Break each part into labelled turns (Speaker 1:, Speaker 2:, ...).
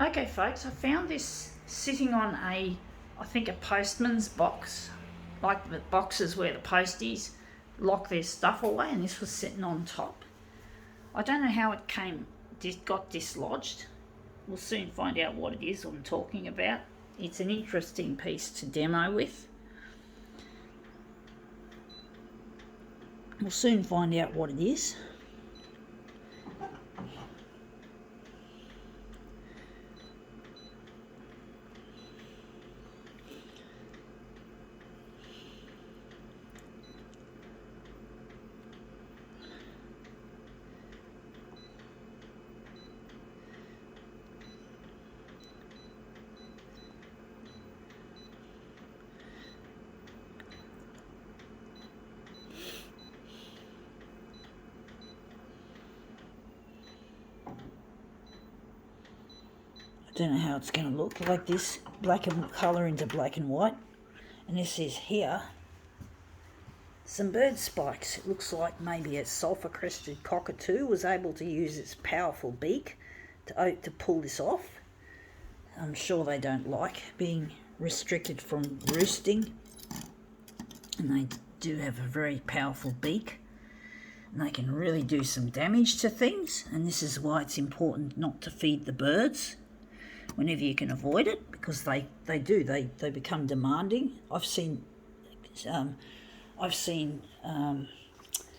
Speaker 1: Okay, folks, I found this sitting on I think a postman's box, like the boxes where the posties lock their stuff away, and this was sitting on top. I don't know how it got dislodged. We'll soon find out what it is I'm talking about. It's an interesting piece to demo with. We'll soon find out what it is. I don't know how it's going to look like this, black and colour into black and white. And this is here, some bird spikes. It looks like maybe a sulphur-crested cockatoo was able to use its powerful beak to pull this off. I'm sure they don't like being restricted from roosting, and they do have a very powerful beak, and they can really do some damage to things, and this is why it's important not to feed the birds whenever you can avoid it, because they become demanding. I've seen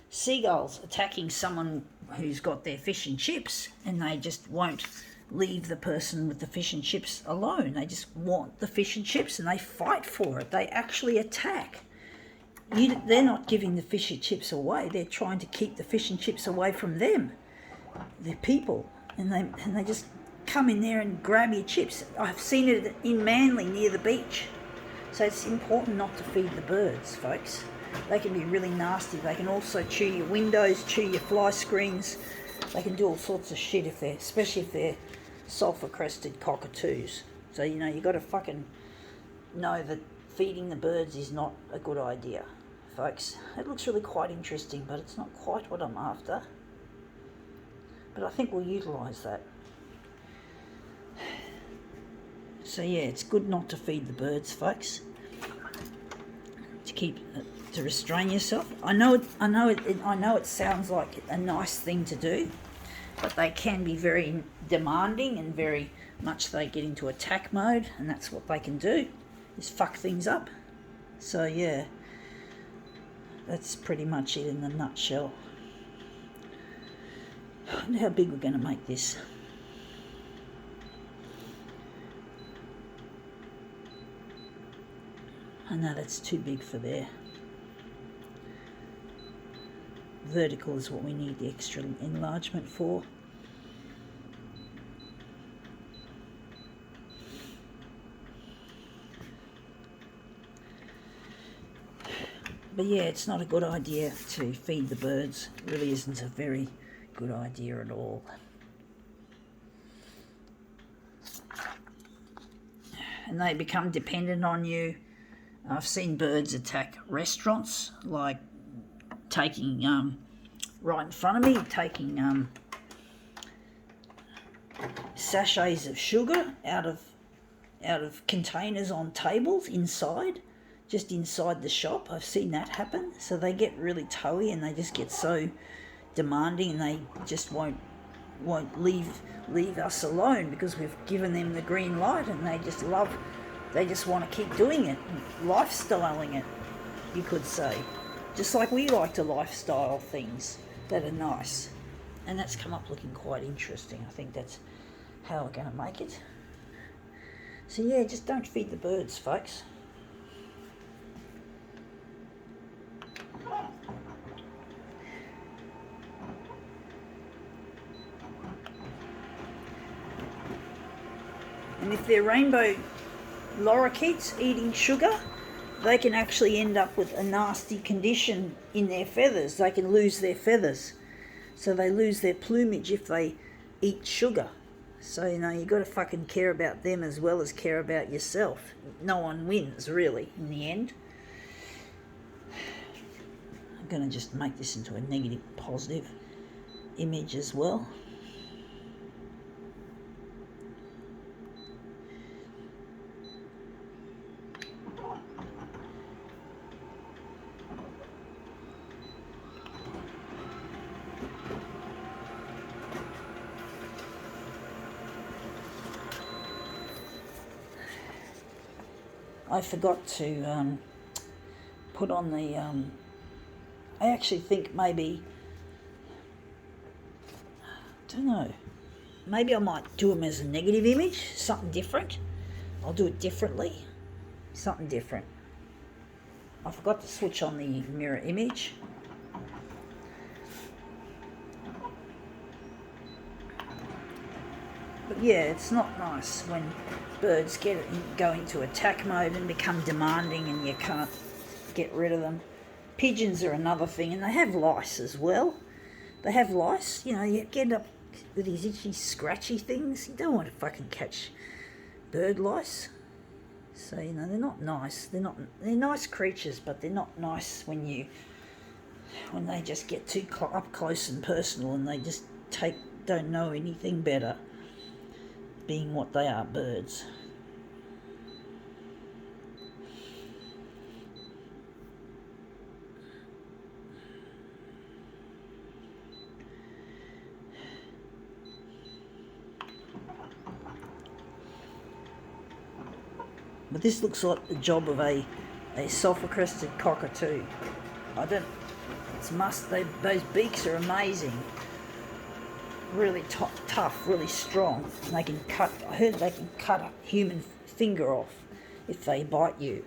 Speaker 1: seagulls attacking someone who's got their fish and chips, and they just won't leave the person with the fish and chips alone. They just want the fish and chips, and they fight for it. They actually attack. They're not giving the fish and chips away. They're trying to keep the fish and chips away from them, the people, and they just come in there and grab your chips. I've seen it in Manly near the beach. So it's important not to feed the birds, folks. They can be really nasty. They can also chew your windows, chew your fly screens. They can do all sorts of shit especially if they're sulphur-crested cockatoos. So, you got to fucking know that feeding the birds is not a good idea, folks. It looks really quite interesting, but it's not quite what I'm after. But I think we'll utilise that. So yeah, it's good not to feed the birds, folks. To restrain yourself. I know it sounds like a nice thing to do, but they can be very demanding, and very much they get into attack mode, and that's what they can do, is fuck things up. So yeah, that's pretty much it in a nutshell. I wonder how big we're going to make this. I know that's too big for there. Vertical is what we need the extra enlargement for. But yeah, it's not a good idea to feed the birds. It really isn't a very good idea at all. And they become dependent on you. I've seen birds attack restaurants, like taking, right in front of me, taking sachets of sugar out of containers on tables just inside the shop. I've seen that happen. So they get really toey, and they just get so demanding, and they just won't leave us alone, because we've given them the green light, and they just want to keep doing it, lifestyling it, you could say. Just like we like to lifestyle things that are nice. And that's come up looking quite interesting. I think that's how we're going to make it. So yeah, just don't feed the birds, folks. And if they're rainbow lorikeets eating sugar, they can actually end up with a nasty condition in their feathers. They can lose their feathers. So they lose their plumage if they eat sugar. So, you got to fucking care about them as well as care about yourself. No one wins, really, in the end. I'm going to just make this into a negative, positive image as well. I forgot to put on the, I actually think maybe, I don't know, maybe I might do them as a negative image, something different. I'll do it differently, something different. I forgot to switch on the mirror image. But yeah, it's not nice when birds go into attack mode and become demanding and you can't get rid of them. Pigeons are another thing, and they have lice as well. They have lice, you know, you get up with these itchy, scratchy things. You don't want to fucking catch bird lice. So, you know, they're not nice. They're nice creatures, but they're not nice when they just get too up close and personal and they just don't know anything better, being what they are, birds. But this looks like the job of a sulphur-crested cockatoo. Those beaks are amazing. Really tough, really strong. And I heard they can cut a human finger off if they bite you.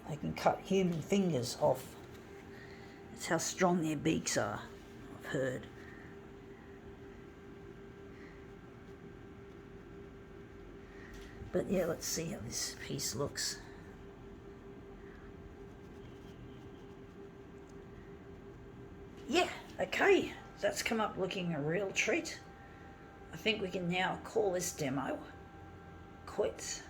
Speaker 1: They can cut human fingers off. That's how strong their beaks are, I've heard. But yeah, let's see how this piece looks. Yeah, okay, that's come up looking a real treat. I think we can now call this demo quits.